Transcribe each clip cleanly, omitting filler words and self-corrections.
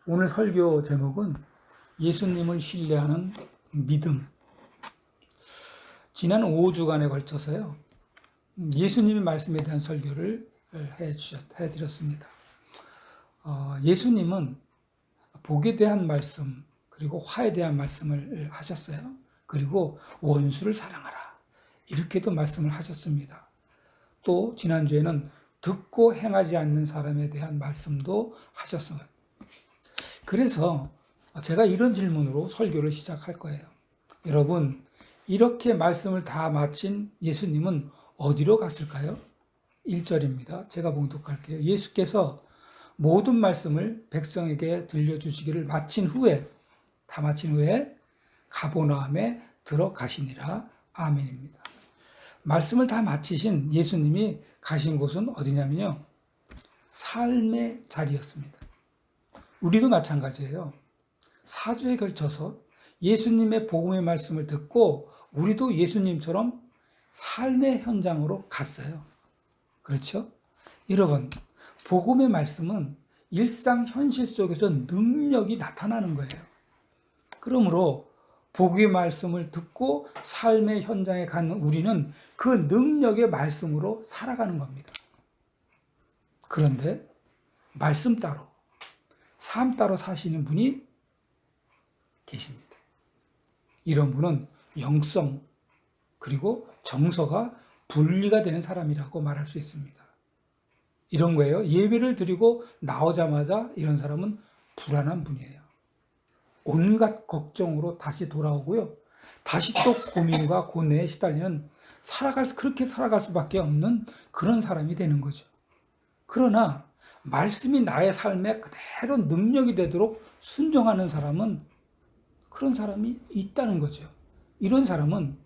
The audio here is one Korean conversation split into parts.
오늘 설교 제목은 예수님을 신뢰하는 믿음. 지난 5주간에 걸쳐서요, 예수님의 말씀에 대한 설교를 해드렸습니다. 예수님은 복에 대한 말씀, 그리고 화에 대한 말씀을 하셨어요. 그리고 원수를 사랑하라, 이렇게도 말씀을 하셨습니다. 또 지난주에는 듣고 행하지 않는 사람에 대한 말씀도 하셨어요. 그래서 제가 이런 질문으로 설교를 시작할 거예요. 여러분, 이렇게 말씀을 다 마친 예수님은 어디로 갔을까요? 1절입니다. 제가 봉독할게요. 예수께서 모든 말씀을 백성에게 들려주시기를 다 마친 후에 가버나움에 들어가시니라. 아멘입니다. 말씀을 다 마치신 예수님이 가신 곳은 어디냐면요, 삶의 자리였습니다. 우리도 마찬가지예요. 4주에 걸쳐서 예수님의 복음의 말씀을 듣고 우리도 예수님처럼 삶의 현장으로 갔어요. 그렇죠? 여러분, 복음의 말씀은 일상 현실 속에서 능력이 나타나는 거예요. 그러므로 복음의 말씀을 듣고 삶의 현장에 간 우리는 그 능력의 말씀으로 살아가는 겁니다. 그런데 말씀 따로, 삶 따로 사시는 분이 계십니다. 이런 분은 영성 그리고 정서가 분리가 되는 사람이라고 말할 수 있습니다. 이런 거예요. 예배를 드리고 나오자마자 이런 사람은 불안한 분이에요. 온갖 걱정으로 다시 돌아오고요, 다시 또 고민과 고뇌에 시달리는 그렇게 살아갈 수밖에 없는 그런 사람이 되는 거죠. 그러나 말씀이 나의 삶에 그대로 능력이 되도록 순종하는 사람은, 그런 사람이 있다는 거죠. 이런 사람은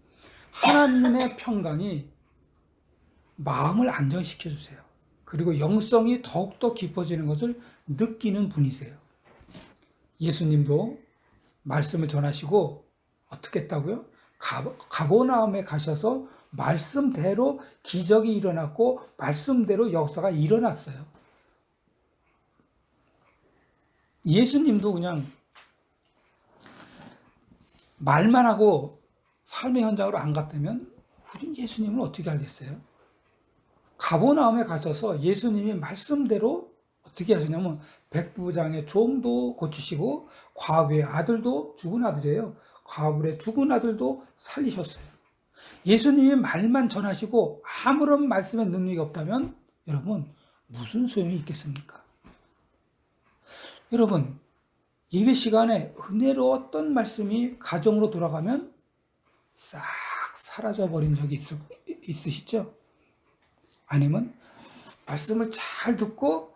하나님의 평강이 마음을 안정시켜 주세요. 그리고 영성이 더욱더 깊어지는 것을 느끼는 분이세요. 예수님도 말씀을 전하시고 어떻게 했다고요? 가버나움에 가셔서 말씀대로 기적이 일어났고 말씀대로 역사가 일어났어요. 예수님도 그냥 말만 하고 삶의 현장으로 안 갔다면 우린 예수님을 어떻게 알겠어요? 가버나움에 가셔서 예수님이 말씀대로 어떻게 하시냐면 백부장의 종도 고치시고 과부의 아들도, 죽은 아들이에요, 과부의 죽은 아들도 살리셨어요. 예수님이 말만 전하시고 아무런 말씀의 능력이 없다면 여러분, 무슨 소용이 있겠습니까? 여러분, 예배 시간에 은혜로웠던 말씀이 가정으로 돌아가면 싹 사라져버린 적이 있으시죠? 아니면 말씀을 잘 듣고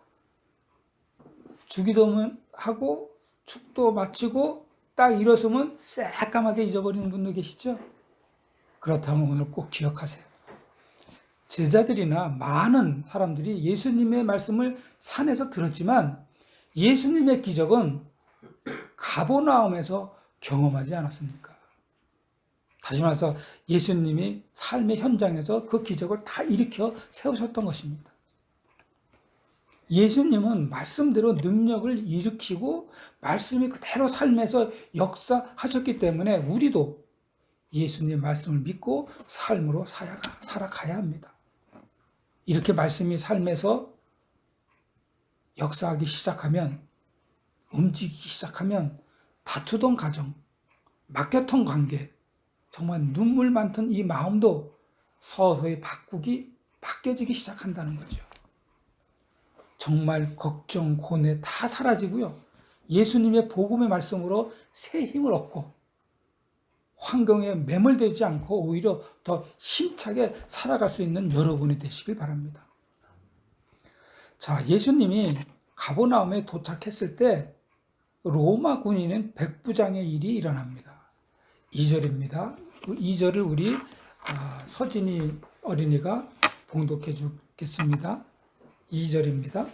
주기도 하고 축도 마치고 딱 일어서면 새까맣게 잊어버리는 분도 계시죠? 그렇다면 오늘 꼭 기억하세요. 제자들이나 많은 사람들이 예수님의 말씀을 산에서 들었지만 예수님의 기적은 가버나움에서 경험하지 않았습니까? 다시 말해서 예수님이 삶의 현장에서 그 기적을 다 일으켜 세우셨던 것입니다. 예수님은 말씀대로 능력을 일으키고 말씀이 그대로 삶에서 역사하셨기 때문에 우리도 예수님 말씀을 믿고 삶으로 살아가야 합니다. 이렇게 말씀이 삶에서 역사하기 시작하면, 움직이기 시작하면 다투던 가정, 막혔던 관계, 정말 눈물 많던 이 마음도 서서히 바뀌어지기 시작한다는 거죠. 정말 걱정, 고뇌 다 사라지고요, 예수님의 복음의 말씀으로 새 힘을 얻고 환경에 매몰되지 않고 오히려 더 힘차게 살아갈 수 있는 여러분이 되시길 바랍니다. 자, 예수님이 가버나움에 도착했을 때 로마 군인은 백부장의 일이 일어납니다. 2절입니다. 그 2절을 우리 서진이 어린이가 봉독해 주겠습니다. 2절입니다.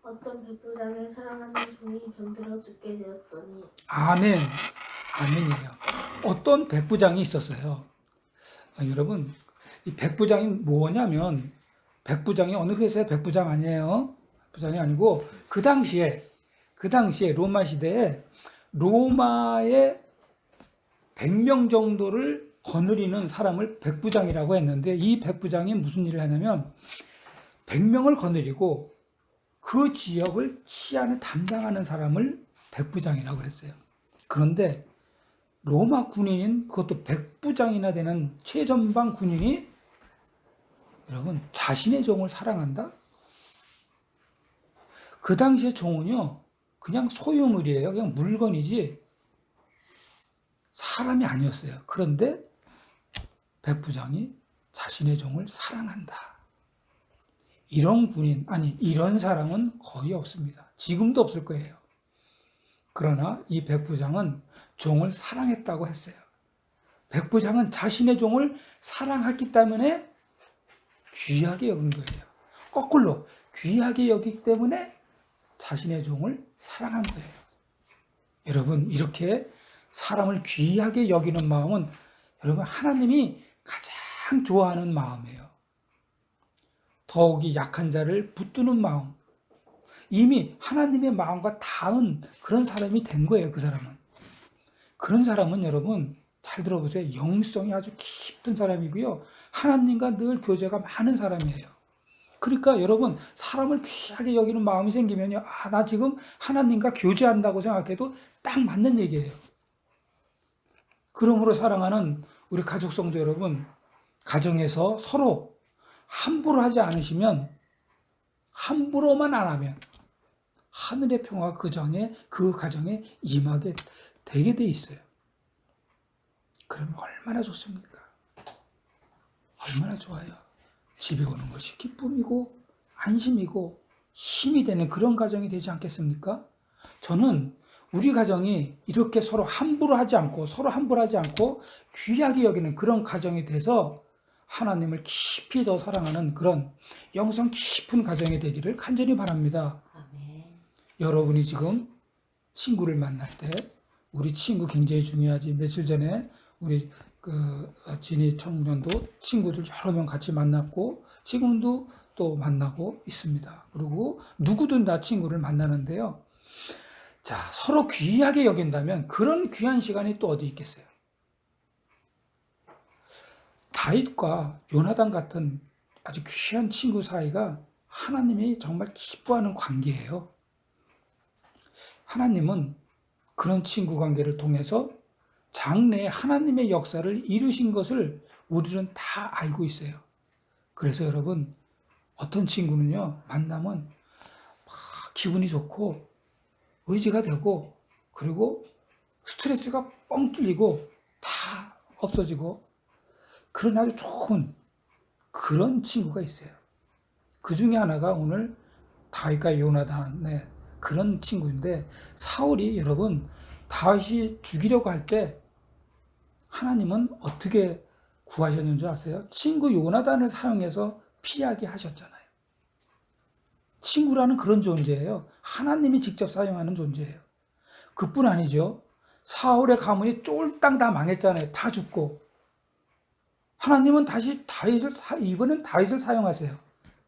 어떤 백부장의 사랑하는 종이 병들어 죽게 되었더니. 아멘. 아멘이에요. 어떤 백부장이 있었어요. 여러분, 이 백부장이 뭐냐면, 백부장이 어느 회사의 백부장 아니에요. 백부장이 아니고 그 당시에 그 당시에 로마 시대에 로마의 100명 정도를 거느리는 사람을 백부장이라고 했는데, 이 백부장이 무슨 일을 하냐면 100명을 거느리고 그 지역을 치안을 담당하는 사람을 백부장이라고 그랬어요. 그런데 로마 군인인, 그것도 백부장이나 되는 최전방 군인이 여러분 자신의 종을 사랑한다? 그 당시에 종은요 그냥 소유물이에요. 그냥 물건이지 사람이 아니었어요. 그런데 백부장이 자신의 종을 사랑한다. 이런 군인, 아니 이런 사람은 거의 없습니다. 지금도 없을 거예요. 그러나 이 백부장은 종을 사랑했다고 했어요. 백부장은 자신의 종을 사랑했기 때문에 귀하게 여긴 거예요. 거꾸로 귀하게 여기기 때문에 자신의 종을 사랑한 거예요. 여러분, 이렇게 사람을 귀하게 여기는 마음은 여러분 하나님이 가장 좋아하는 마음이에요. 더욱이 약한 자를 붙드는 마음. 이미 하나님의 마음과 닿은 그런 사람이 된 거예요. 그 사람은. 그런 사람은 여러분 잘 들어보세요. 영성이 아주 깊은 사람이고요. 하나님과 늘 교제가 많은 사람이에요. 그러니까 여러분 사람을 귀하게 여기는 마음이 생기면요, 나 지금 하나님과 교제한다고 생각해도 딱 맞는 얘기예요. 그러므로 사랑하는 우리 가족 성도 여러분, 가정에서 서로 함부로 하지 않으시면, 함부로만 안 하면 하늘의 평화가 그 가정에 임하게 되게 돼 있어요. 그러면 얼마나 좋습니까? 얼마나 좋아요. 집에 오는 것이 기쁨이고 안심이고 힘이 되는 그런 가정이 되지 않겠습니까? 저는 우리 가정이 이렇게 서로 함부로 하지 않고 귀하게 여기는 그런 가정이 돼서 하나님을 깊이 더 사랑하는 그런 영성 깊은 가정이 되기를 간절히 바랍니다. 아멘. 여러분이 지금 친구를 만날 때 우리 친구 굉장히 중요하지. 며칠 전에 우리 진희 청년도 친구들 여러 명 같이 만났고 지금도 또 만나고 있습니다. 그리고 누구든 다 친구를 만나는데요. 자, 서로 귀하게 여긴다면 그런 귀한 시간이 또 어디 있겠어요? 다윗과 요나단 같은 아주 귀한 친구 사이가 하나님이 정말 기뻐하는 관계예요. 하나님은 그런 친구 관계를 통해서 장래에 하나님의 역사를 이루신 것을 우리는 다 알고 있어요. 그래서 여러분, 어떤 친구는요, 만나면 막 기분이 좋고 의지가 되고 그리고 스트레스가 뻥 뚫리고 다 없어지고 그런 아주 좋은 그런 친구가 있어요. 그 중에 하나가 오늘 다윗과 요나단의 그런 친구인데, 사울이 여러분 다윗이 죽이려고 할 때 하나님은 어떻게 구하셨는 줄 아세요? 친구 요나단을 사용해서 피하게 하셨잖아요. 친구라는 그런 존재예요. 하나님이 직접 사용하는 존재예요. 그뿐 아니죠. 사울의 가문이 쫄딱 다 망했잖아요. 다 죽고. 하나님은 다시 이번엔 다윗을 사용하세요.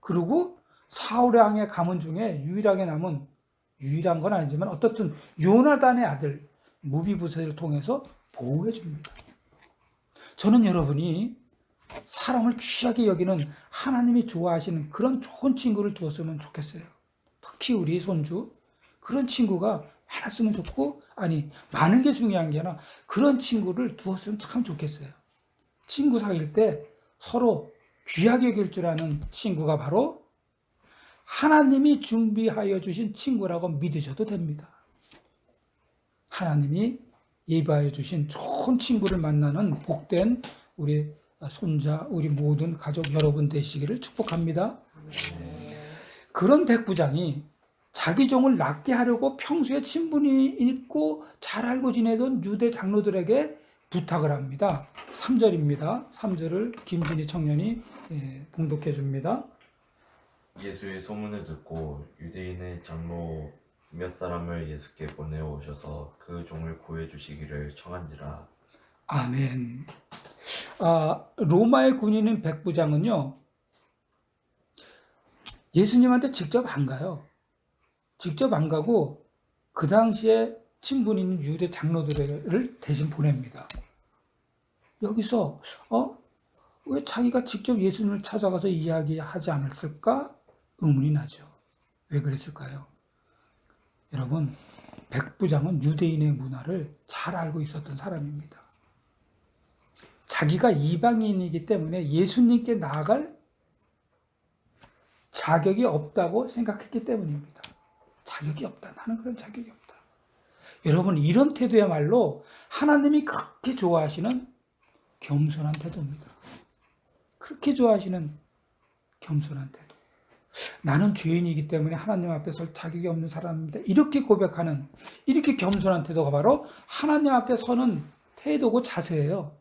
그리고 사울의 왕의 가문 중에 유일한 건 아니지만 어떻든 요나단의 아들 무비보셋을 통해서 보호해 줍니다. 저는 여러분이 사람을 귀하게 여기는 하나님이 좋아하시는 그런 좋은 친구를 두었으면 좋겠어요. 특히 우리 손주, 그런 친구가 많았으면 좋고, 아니 많은 게 중요한 게 아니라 그런 친구를 두었으면 참 좋겠어요. 친구 사귈 때 서로 귀하게 여길 줄 아는 친구가 바로 하나님이 준비하여 주신 친구라고 믿으셔도 됩니다. 하나님이 예비하여 주신 좋은 친구를 만나는 복된 우리 손자, 우리 모든 가족 여러분 되시기를 축복합니다. 그런 백부장이 자기 종을 낫게 하려고 평소에 친분이 있고 잘 알고 지내던 유대 장로들에게 부탁을 합니다. 3절입니다. 3절을 김진희 청년이 봉독해 줍니다. 예수의 소문을 듣고 유대인의 장로 몇 사람을 예수께 보내오셔서 그 종을 구해 주시기를 청한지라. 아멘. 로마의 군인인 백부장은요, 예수님한테 직접 안 가요. 직접 안 가고 그 당시에 친분인 유대 장로들을 대신 보냅니다. 여기서 왜 자기가 직접 예수님을 찾아가서 이야기하지 않았을까 의문이 나죠. 왜 그랬을까요? 여러분, 백부장은 유대인의 문화를 잘 알고 있었던 사람입니다. 자기가 이방인이기 때문에 예수님께 나아갈 자격이 없다고 생각했기 때문입니다. 자격이 없다. 나는 그런 자격이 없다. 여러분, 이런 태도야말로 하나님이 그렇게 좋아하시는 겸손한 태도입니다. 그렇게 좋아하시는 겸손한 태도. 나는 죄인이기 때문에 하나님 앞에 설 자격이 없는 사람입니다. 이렇게 고백하는, 이렇게 겸손한 태도가 바로 하나님 앞에 서는 태도고 자세예요.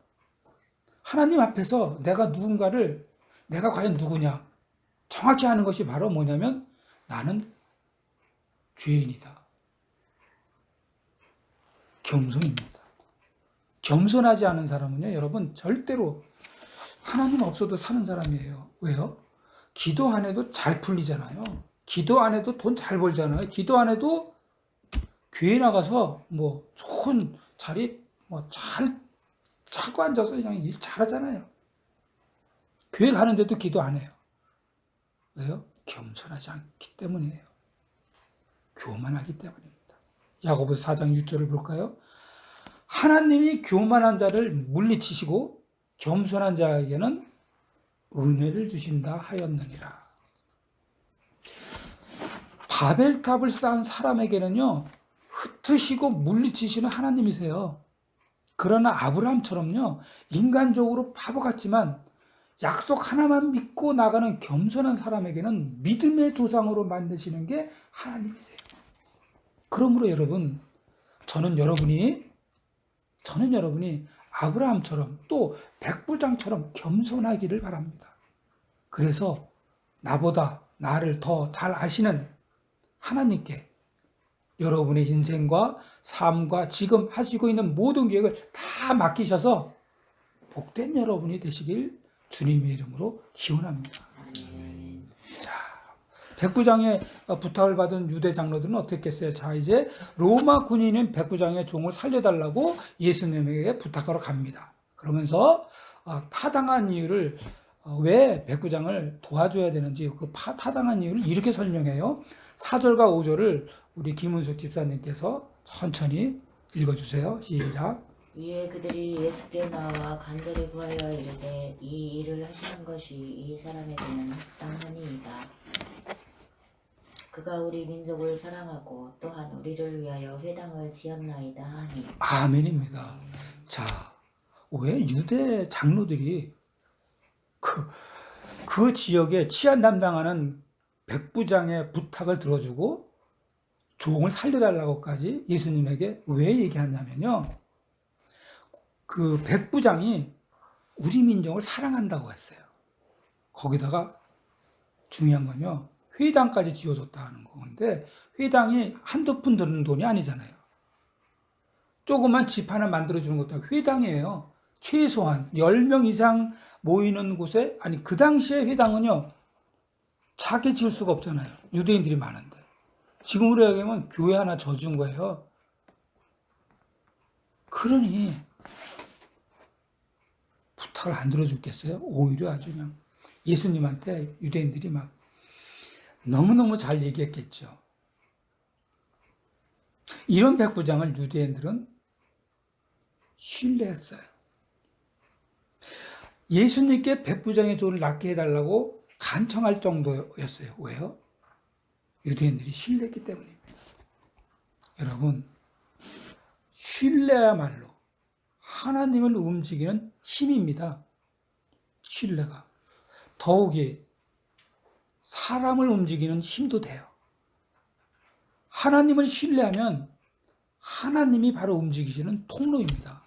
하나님 앞에서 내가 누군가를, 내가 과연 누구냐 정확히 아는 것이 바로 뭐냐면 나는 죄인이다. 겸손입니다. 겸손하지 않은 사람은요, 여러분, 절대로 하나님 없어도 사는 사람이에요. 왜요? 기도 안 해도 잘 풀리잖아요. 기도 안 해도 돈 잘 벌잖아요. 기도 안 해도 교회 나가서 뭐 좋은 자리 잘 차고 앉아서 그냥 일 잘하잖아요. 교회 가는데도 기도 안 해요. 왜요? 겸손하지 않기 때문이에요. 교만하기 때문입니다. 야고보서 4장 6절을 볼까요? 하나님이 교만한 자를 물리치시고 겸손한 자에게는 은혜를 주신다 하였느니라. 바벨탑을 쌓은 사람에게는요, 흩으시고 물리치시는 하나님이세요. 그러나 아브라함처럼요, 인간적으로 바보 같지만 약속 하나만 믿고 나가는 겸손한 사람에게는 믿음의 조상으로 만드시는 게 하나님이세요. 그러므로 여러분, 저는 여러분이 아브라함처럼 또 백부장처럼 겸손하기를 바랍니다. 그래서 나보다 나를 더 잘 아시는 하나님께 여러분의 인생과 삶과 지금 하시고 있는 모든 계획을 다 맡기셔서 복된 여러분이 되시길 주님의 이름으로 기원합니다. 자, 백부장의 부탁을 받은 유대 장로들은 어떻게 했어요? 자, 이제 로마 군인인 백부장의 종을 살려달라고 예수님에게 부탁하러 갑니다. 그러면서 타당한 이유를, 왜 백부장을 도와줘야 되는지 그 타당한 이유를 이렇게 설명해요. 4절과 5절을 우리 김은숙 집사님께서 천천히 읽어주세요. 시작. 이에 그들이 예수께 나와 간절히 구하여 이르되 이 일을 하시는 것이 이 사람에게는 합당하니이다. 그가 우리 민족을 사랑하고 또한 우리를 위하여 회당을 지었나이다 하니. 아멘입니다. 자, 왜 유대 장로들이 그 지역에 치안 담당하는 백부장의 부탁을 들어주고 종을 살려달라고까지 예수님에게 왜 얘기하냐면요, 그 백부장이 우리 민족을 사랑한다고 했어요. 거기다가 중요한 건요, 회당까지 지어줬다는 건데, 회당이 한두 푼 드는 돈이 아니잖아요. 조그만 집 하나 만들어주는 것도 회당이에요. 최소한 10명 이상 모이는 곳에, 아니 그 당시에 회당은요, 작게 지을 수가 없잖아요. 유대인들이 많은데. 지금으로 얘기하면 교회 하나 져준 거예요. 그러니 부탁을 안 들어줬겠어요? 오히려 아주 그냥 예수님한테 유대인들이 막 너무너무 잘 얘기했겠죠. 이런 백부장을 유대인들은 신뢰했어요. 예수님께 백부장의 종을 낫게 해달라고 간청할 정도였어요. 왜요? 유대인들이 신뢰했기 때문입니다. 여러분, 신뢰야말로 하나님을 움직이는 힘입니다. 신뢰가. 더욱이 사람을 움직이는 힘도 돼요. 하나님을 신뢰하면 하나님이 바로 움직이시는 통로입니다.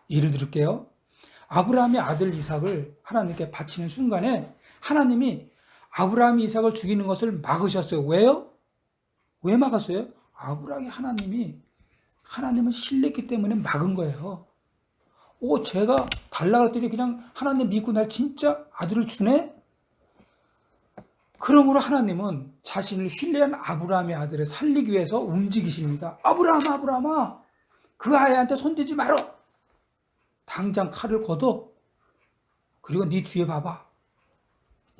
예를 들을게요. 아브라함의 아들 이삭을 하나님께 바치는 순간에 하나님이 아브라함이 이삭을 죽이는 것을 막으셨어요. 왜요? 왜 막았어요? 하나님을 신뢰했기 때문에 막은 거예요. 제가 달라 그랬더니 그냥 하나님 믿고 날 진짜 아들을 주네? 그러므로 하나님은 자신을 신뢰한 아브라함의 아들을 살리기 위해서 움직이십니다. 아브라함아, 그 아이한테 손대지 마라. 당장 칼을 걷어. 그리고 네 뒤에 봐봐.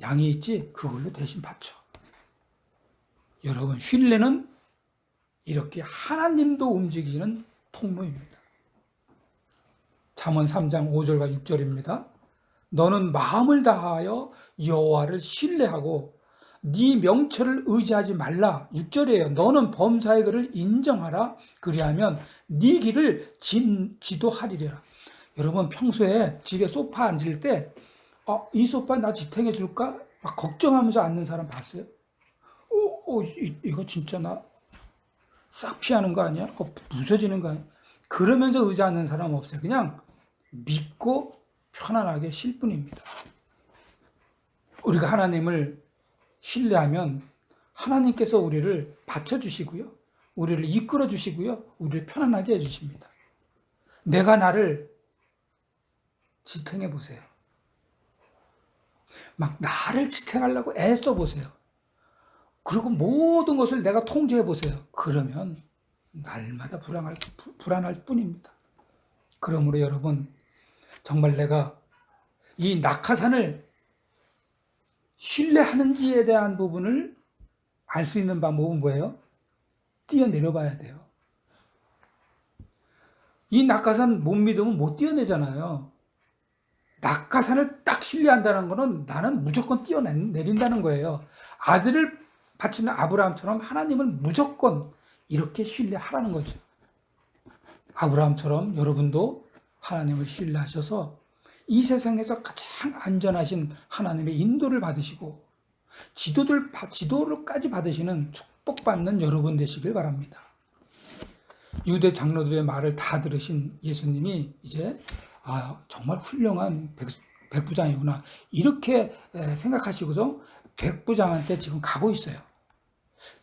양이 있지? 그걸로 대신 바쳐. 여러분, 신뢰는 이렇게 하나님도 움직이는 통로입니다. 잠언 3장 5절과 6절입니다. 너는 마음을 다하여 여호와를 신뢰하고 네 명철을 의지하지 말라. 6절이에요. 너는 범사의 그를 인정하라. 그리하면 네 길을 지도하리라. 여러분, 평소에 집에 소파 앉을 때 이 소파 나 지탱해 줄까? 막 걱정하면서 앉는 사람 봤어요? 이거 진짜 나 싹 피하는 거 아니야? 부서지는 거 아니야? 그러면서 의자 앉는 사람 없어요. 그냥 믿고 편안하게 쉴 뿐입니다. 우리가 하나님을 신뢰하면 하나님께서 우리를 받쳐주시고요. 우리를 이끌어 주시고요. 우리를 편안하게 해주십니다. 내가 나를 지탱해 보세요. 막 나를 지탱하려고 애써 보세요. 그리고 모든 것을 내가 통제해 보세요. 그러면 날마다 불안할 뿐입니다. 그러므로 여러분, 정말 내가 이 낙하산을 신뢰하는지에 대한 부분을 알 수 있는 방법은 뭐예요? 뛰어내려 봐야 돼요. 이 낙하산 못 믿으면 못 뛰어내잖아요. 낙하산을 딱 신뢰한다는 것은 나는 무조건 뛰어내린다는 거예요. 아들을 바치는 아브라함처럼 하나님을 무조건 이렇게 신뢰하라는 거죠. 아브라함처럼 여러분도 하나님을 신뢰하셔서 이 세상에서 가장 안전하신 하나님의 인도를 받으시고 지도를까지 받으시는 축복받는 여러분 되시길 바랍니다. 유대 장로들의 말을 다 들으신 예수님이 이제 정말 훌륭한 백부장이구나 이렇게 생각하시고서 백부장한테 지금 가고 있어요.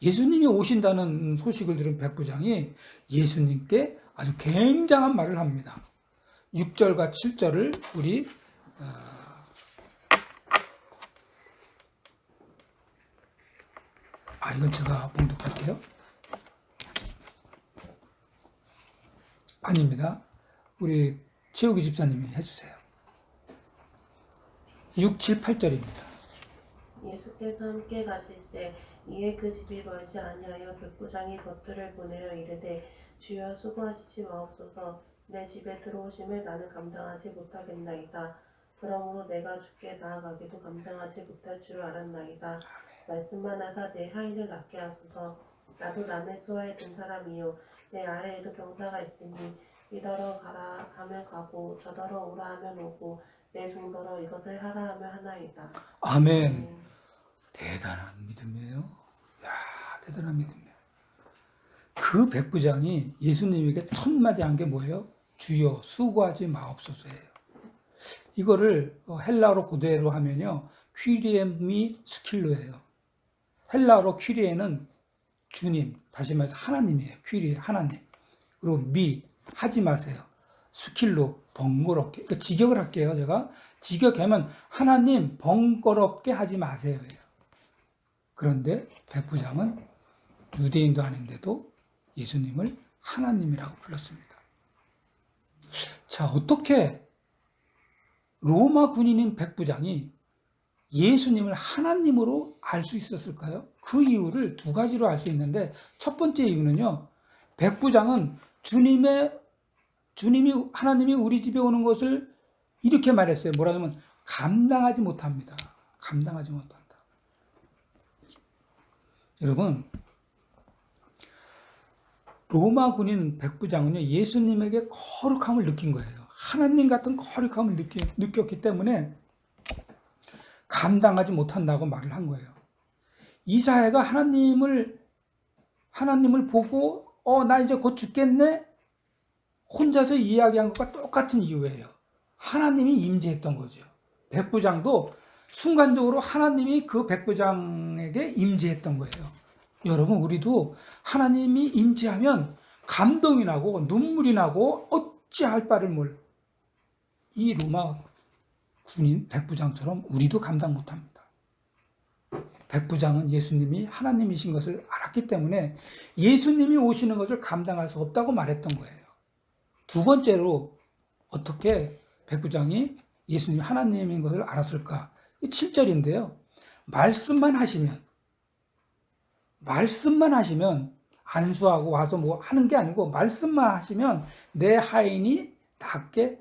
예수님이 오신다는 소식을 들은 백부장이 예수님께 아주 굉장한 말을 합니다. 6절과 7절을 우리 이건 제가 봉독할게요. 아닙니다. 우리 최욱이 집사님이 해주세요. 6, 7, 8절입니다. 예수께서 함께 가실 때 이에 그 집이 멀지 아니하여 백부장이 겉들을 보내어 이르되 주여 수고하시지 마옵소서 내 집에 들어오심을 나는 감당하지 못하겠나이다. 그러므로 내가 주께 나아가기도 감당하지 못할 줄 알았나이다. 말씀만 하사 내 하인을 낫게 하소서. 나도 남의 수하에 든 사람이요 내 아래에도 병사가 있으니 이더러 가라 하면 가고 저더러 오라 하면 오고 내 종더러 이것을 하라 하면 하나이다. 아멘. 대단한 믿음이에요. 대단한 믿음이에요. 그 백부장이 예수님에게 첫 마디 한 게 뭐예요? 주여 수고하지 마옵소서예요. 이거를 헬라어로 그대로 하면요. 퀴리엠이 스킬로예요. 헬라어로 퀴리에는 주님, 다시 말해서 하나님이에요. 퀴리 하나님. 그리고 하지 마세요. 스킬로 번거롭게. 그러니까 직역을 할게요. 제가 직역하면 하나님 번거롭게 하지 마세요. 그런데 백부장은 유대인도 아닌데도 예수님을 하나님이라고 불렀습니다. 자, 어떻게 로마 군인인 백부장이 예수님을 하나님으로 알 수 있었을까요? 그 이유를 두 가지로 알 수 있는데 첫 번째 이유는요. 백부장은 하나님이 우리 집에 오는 것을 이렇게 말했어요. 뭐라 하면 감당하지 못합니다. 감당하지 못한다. 여러분, 로마 군인 백부장은요, 예수님에게 거룩함을 느낀 거예요. 하나님 같은 거룩함을 느꼈기 때문에 감당하지 못한다고 말을 한 거예요. 이사야가 하나님을 보고 나 이제 곧 죽겠네? 혼자서 이야기한 것과 똑같은 이유예요. 하나님이 임재했던 거죠. 백부장도 순간적으로 하나님이 그 백부장에게 임재했던 거예요. 여러분, 우리도 하나님이 임재하면 감동이 나고 눈물이 나고 어찌할 바를 몰라. 이 로마 군인 백부장처럼 우리도 감당 못합니다. 백부장은 예수님이 하나님이신 것을 알았기 때문에 예수님이 오시는 것을 감당할 수 없다고 말했던 거예요. 두 번째로 어떻게 백부장이 예수님이 하나님인 것을 알았을까? 7절인데요. 말씀만 하시면 안수하고 와서 뭐 하는 게 아니고 말씀만 하시면 내 하인을 낫게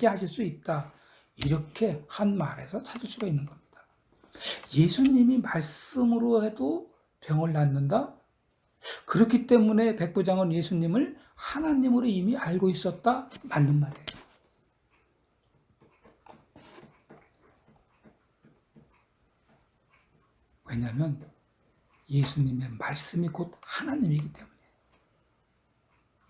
하실 수 있다. 이렇게 한 말에서 찾을 수가 있는 겁니다. 예수님이 말씀으로 해도 병을 낫는다? 그렇기 때문에 백부장은 예수님을 하나님으로 이미 알고 있었다? 맞는 말이에요. 왜냐하면 예수님의 말씀이 곧 하나님이기 때문에.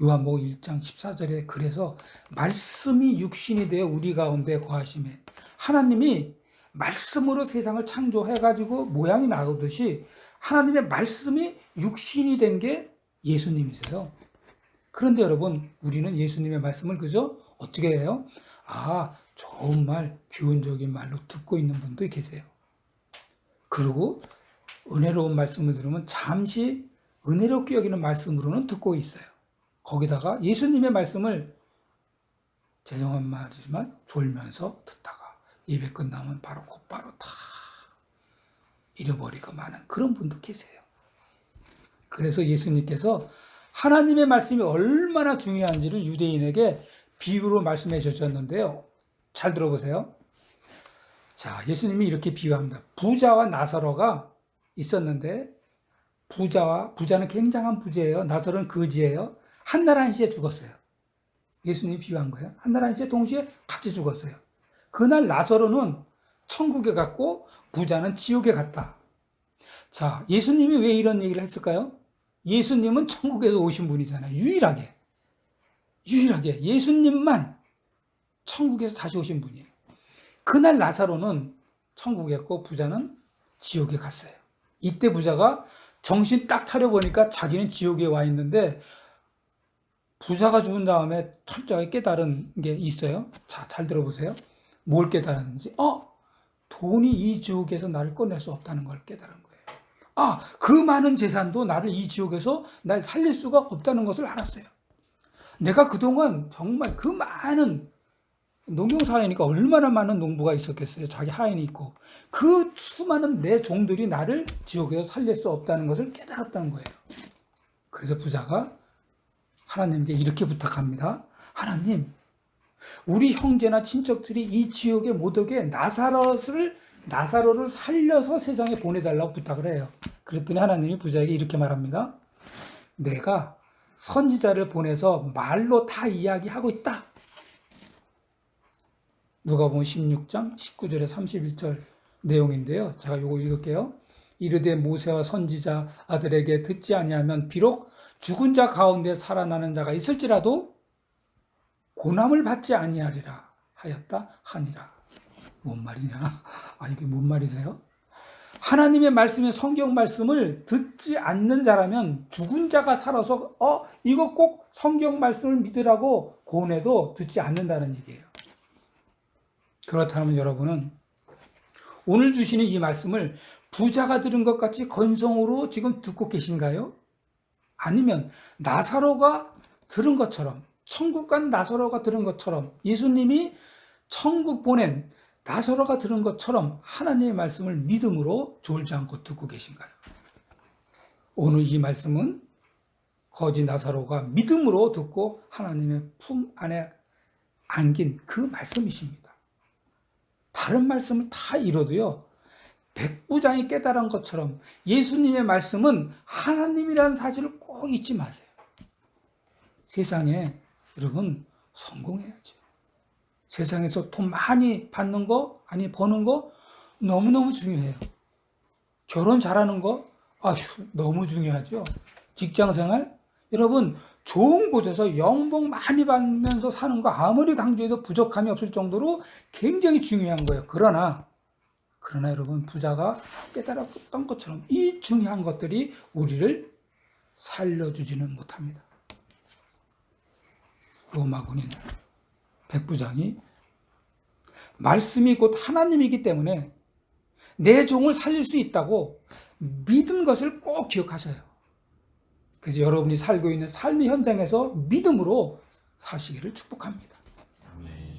요한복음 1장 14절에 그래서 말씀이 육신이 되어 우리 가운데 거하심에 하나님이 말씀으로 세상을 창조해가지고 모양이 나오듯이 하나님의 말씀이 육신이 된 게 예수님이세요. 그런데 여러분 우리는 예수님의 말씀을 그저 어떻게 해요? 좋은 말, 교훈적인 말로 듣고 있는 분도 계세요. 그리고 은혜로운 말씀을 들으면 잠시 은혜롭게 여기는 말씀으로는 듣고 있어요. 거기다가 예수님의 말씀을 죄송한 말이지만 졸면서 듣다가 예배 끝나면 곧바로 다 잃어버리고 마는 그런 분도 계세요. 그래서 예수님께서 하나님의 말씀이 얼마나 중요한지를 유대인에게 비유로 말씀해 주셨는데요. 잘 들어보세요. 자, 예수님이 이렇게 비유합니다. 부자와 나사로가 있었는데 부자는 굉장한 부자예요. 나사로는 거지예요. 한날 한시에 죽었어요. 예수님이 비유한 거예요. 한날 한시에 동시에 같이 죽었어요. 그날 나사로는 천국에 갔고 부자는 지옥에 갔다. 자, 예수님이 왜 이런 얘기를 했을까요? 예수님은 천국에서 오신 분이잖아요. 유일하게 예수님만 천국에서 다시 오신 분이에요. 그날 나사로는 천국에 갔고 부자는 지옥에 갔어요. 이때 부자가 정신 딱 차려보니까 자기는 지옥에 와 있는데 부자가 죽은 다음에 철저하게 깨달은 게 있어요. 자, 잘 들어보세요. 뭘 깨달았는지. 돈이 이 지옥에서 나를 꺼낼 수 없다는 걸 깨달은 거예요. 그 많은 재산도 나를 이 지옥에서 날 살릴 수가 없다는 것을 알았어요. 내가 그동안 정말 그 많은 농경사회니까 얼마나 많은 농부가 있었겠어요. 자기 하인이 있고 그 수많은 내 종들이 나를 지옥에서 살릴 수 없다는 것을 깨달았다는 거예요. 그래서 부자가 하나님께 이렇게 부탁합니다. 하나님, 우리 형제나 친척들이 이 지옥에 못 오게 나사로를 살려서 세상에 보내달라고 부탁을 해요. 그랬더니 하나님이 부자에게 이렇게 말합니다. 내가 선지자를 보내서 말로 다 이야기하고 있다. 누가복음 16장 19절에 31절 내용인데요. 제가 이거 읽을게요. 이르되 모세와 선지자 아들에게 듣지 아니하면 비록 죽은 자 가운데 살아나는 자가 있을지라도 고난을 받지 아니하리라 하였다 하니라. 뭔 말이냐? 이게 뭔 말이세요? 하나님의 말씀의 성경 말씀을 듣지 않는 자라면 죽은 자가 살아서 이거 꼭 성경 말씀을 믿으라고 고뇌도 듣지 않는다는 얘기예요. 그렇다면 여러분은 오늘 주시는 이 말씀을 부자가 들은 것 같이 건성으로 지금 듣고 계신가요? 아니면 나사로가 들은 것처럼 천국 간 나사로가 들은 것처럼 예수님이 천국 보낸 나사로가 들은 것처럼 하나님의 말씀을 믿음으로 졸지 않고 듣고 계신가요? 오늘 이 말씀은 거지 나사로가 믿음으로 듣고 하나님의 품 안에 안긴 그 말씀이십니다. 다른 말씀을 다 잃어도요, 백부장이 깨달은 것처럼 예수님의 말씀은 하나님이라는 사실을 꼭 잊지 마세요. 세상에 여러분 성공해야죠. 세상에서 돈 많이 받는 거, 아니 버는 거 너무너무 중요해요. 결혼 잘하는 거 너무 중요하죠. 직장생활 여러분 좋은 곳에서 연봉 많이 받으면서 사는 거 아무리 강조해도 부족함이 없을 정도로 굉장히 중요한 거예요. 그러나 여러분 부자가 깨달았던 것처럼 이 중요한 것들이 우리를 살려주지는 못합니다. 로마군인 백부장이 말씀이 곧 하나님이기 때문에 내 종을 살릴 수 있다고 믿은 것을 꼭 기억하셔요. 그래서 여러분이 살고 있는 삶의 현장에서 믿음으로 사시기를 축복합니다.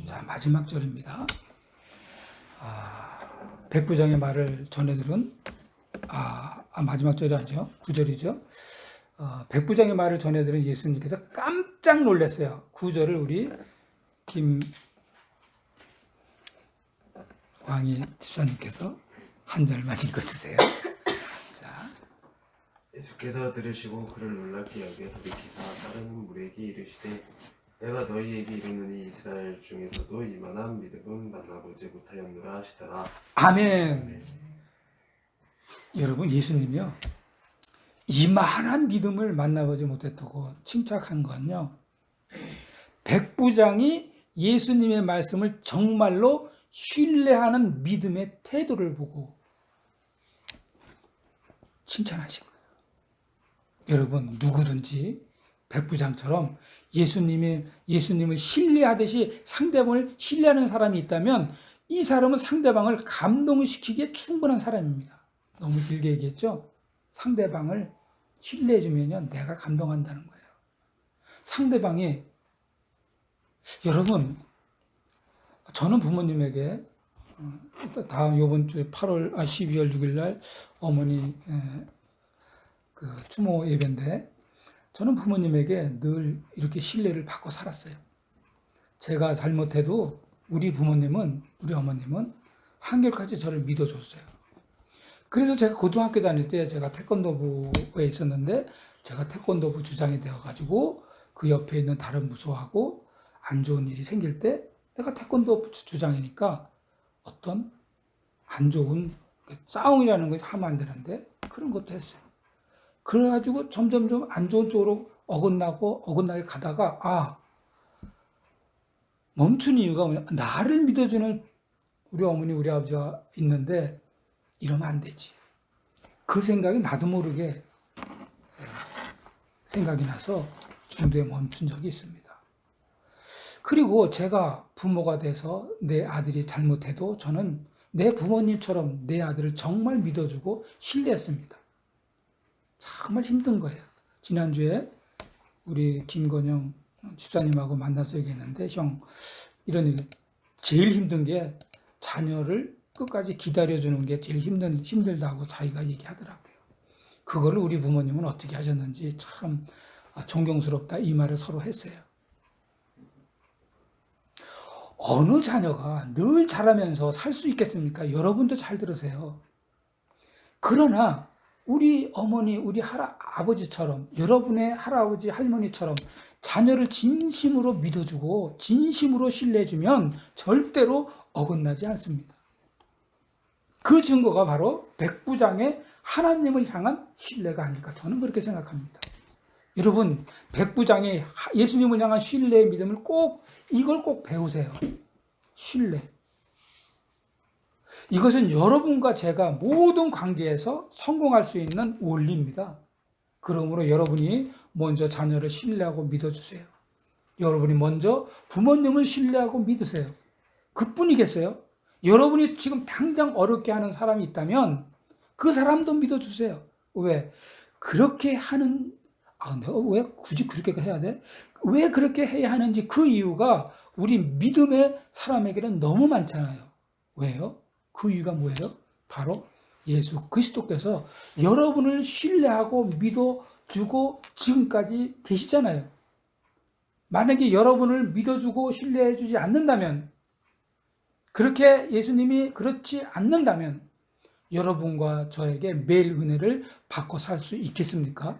자, 마지막 절입니다. 백부장의 말을 전해들은 마지막 절이 아니죠. 9절이죠. 백부장의 말을 전해들은 예수님께서 깜짝 놀랐어요. 9절을 우리 김광희 집사님께서 한 절만 읽어주세요. 자, 예수께서 들으시고 그를 놀랍게 여겨 돌이키사 다른 무리에게 이르시되 내가 너희에게 이르노니 이스라엘 중에서도 이만한 믿음은 만나보지 못하였노라 하시더라. 아멘. 여러분, 예수님이요, 이만한 믿음을 만나보지 못했다고 칭찬한 건요, 백부장이 예수님의 말씀을 정말로 신뢰하는 믿음의 태도를 보고 칭찬하신 거예요. 여러분, 누구든지 백부장처럼 예수님을 신뢰하듯이 상대방을 신뢰하는 사람이 있다면 이 사람은 상대방을 감동시키기에 충분한 사람입니다. 너무 길게 얘기했죠? 상대방을 신뢰해주면 내가 감동한다는 거예요. 상대방이, 여러분, 저는 부모님에게 다음 요번 주 12월 6일 날 어머니 그 추모 예배인데, 저는 부모님에게 늘 이렇게 신뢰를 받고 살았어요. 제가 잘못해도 우리 어머님은 한결같이 저를 믿어줬어요. 그래서 제가 고등학교 다닐 때 제가 태권도부에 있었는데, 제가 태권도부 주장이 되어가지고 그 옆에 있는 다른 부서하고 안 좋은 일이 생길 때 내가 태권도 주장이니까 어떤 안 좋은 싸움이라는 걸 하면 안 되는데 그런 것도 했어요. 그래가지고 점점점 안 좋은 쪽으로 어긋나게 가다가 멈춘 이유가 뭐냐, 나를 믿어주는 우리 어머니 우리 아버지가 있는데 이러면 안 되지. 그 생각이 나도 모르게 생각이 나서 중도에 멈춘 적이 있습니다. 그리고 제가 부모가 돼서 내 아들이 잘못해도 저는 내 부모님처럼 내 아들을 정말 믿어주고 신뢰했습니다. 정말 힘든 거예요. 지난주에 우리 김건영 집사님하고 만나서 얘기했는데, 형, 이런 얘기, 제일 힘든 게 자녀를 끝까지 기다려주는 게 제일 힘들다고 자기가 얘기하더라고요. 그거를 우리 부모님은 어떻게 하셨는지 참 존경스럽다, 이 말을 서로 했어요. 어느 자녀가 늘 잘하면서 살 수 있겠습니까? 여러분도 잘 들으세요. 그러나 우리 어머니, 우리 아버지처럼, 여러분의 할아버지, 할머니처럼 자녀를 진심으로 믿어주고 진심으로 신뢰해주면 절대로 어긋나지 않습니다. 그 증거가 바로 백부장의 하나님을 향한 신뢰가 아닐까, 저는 그렇게 생각합니다. 여러분, 백부장의 예수님을 향한 신뢰의 믿음을 이걸 꼭 배우세요. 신뢰. 이것은 여러분과 제가 모든 관계에서 성공할 수 있는 원리입니다. 그러므로 여러분이 먼저 자녀를 신뢰하고 믿어주세요. 여러분이 먼저 부모님을 신뢰하고 믿으세요. 그뿐이겠어요? 여러분이 지금 당장 어렵게 하는 사람이 있다면 그 사람도 믿어주세요. 왜? 그렇게 하는, 내가 왜 굳이 그렇게 해야 돼? 왜 그렇게 해야 하는지 그 이유가 우리 믿음의 사람에게는 너무 많잖아요. 왜요? 그 이유가 뭐예요? 바로 예수 그리스도께서 여러분을 신뢰하고 믿어주고 지금까지 계시잖아요. 만약에 여러분을 믿어주고 신뢰해주지 않는다면, 그렇게 예수님이 그렇지 않는다면 여러분과 저에게 매일 은혜를 받고 살 수 있겠습니까?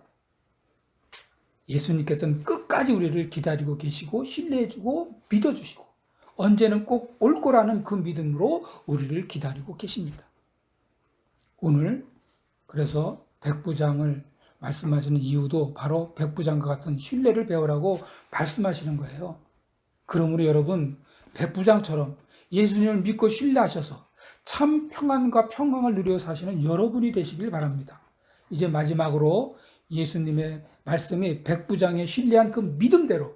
예수님께서는 끝까지 우리를 기다리고 계시고 신뢰해주고 믿어주시고 언제는 꼭 올 거라는 그 믿음으로 우리를 기다리고 계십니다. 오늘 그래서 백부장을 말씀하시는 이유도 바로 백부장과 같은 신뢰를 배우라고 말씀하시는 거예요. 그러므로 여러분, 백부장처럼 예수님을 믿고 신뢰하셔서 참 평안과 평강을 누려 사시는 여러분이 되시길 바랍니다. 이제 마지막으로 예수님의 말씀이 백부장의 신뢰한 그 믿음대로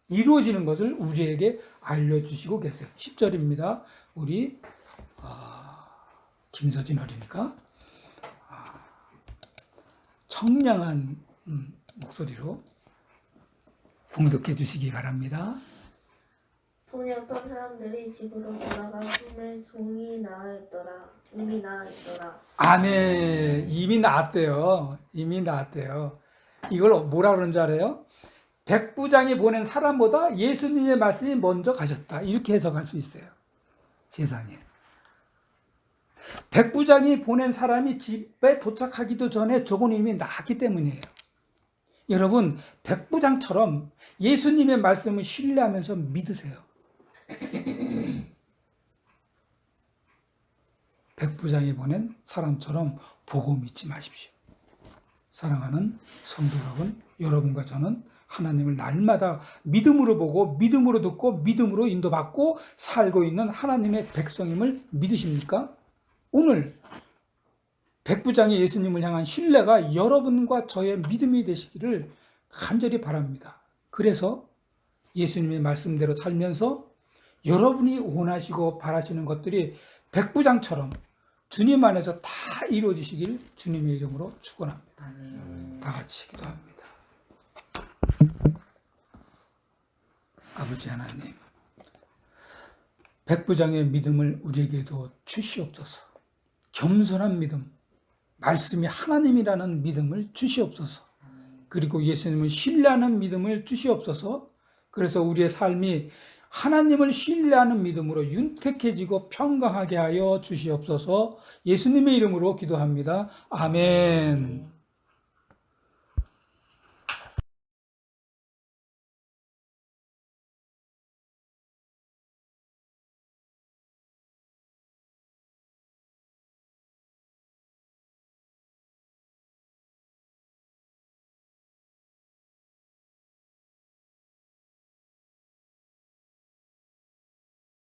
이루어지는 것을 우리에게 알려주시고 계세요. 10절입니다. 우리 김서진 어린이가 청량한 목소리로 봉독해 주시기 바랍니다. 돈이 없던 사람들이 집으로 돌아가 손에 종이 나아있더라. 이미 나아있더라. 아멘. 이미 나았대요. 이미 나았대요. 이걸 뭐라 그러는 줄 알아요? 백부장이 보낸 사람보다 예수님의 말씀이 먼저 가셨다. 이렇게 해석할 수 있어요. 세상에. 백부장이 보낸 사람이 집에 도착하기도 전에 저건 이미 나았기 때문이에요. 여러분, 백부장처럼 예수님의 말씀을 신뢰하면서 믿으세요. 백부장이 보낸 사람처럼 보고 믿지 마십시오. 사랑하는 성도 여러분, 여러분과 저는 하나님을 날마다 믿음으로 보고 믿음으로 듣고 믿음으로 인도받고 살고 있는 하나님의 백성임을 믿으십니까? 오늘 백부장이 예수님을 향한 신뢰가 여러분과 저의 믿음이 되시기를 간절히 바랍니다. 그래서 예수님의 말씀대로 살면서 여러분이 원하시고 바라시는 것들이 백부장처럼 주님 안에서 다 이루어지시길 주님의 이름으로 축원합니다. 아멘. 다 같이 기도합니다. 아버지 하나님, 백부장의 믿음을 우리에게도 주시옵소서. 겸손한 믿음, 말씀이 하나님이라는 믿음을 주시옵소서. 그리고 예수님을 신뢰하는 믿음을 주시옵소서. 그래서 우리의 삶이 하나님을 신뢰하는 믿음으로 윤택해지고 평강하게 하여 주시옵소서. 예수님의 이름으로 기도합니다. 아멘.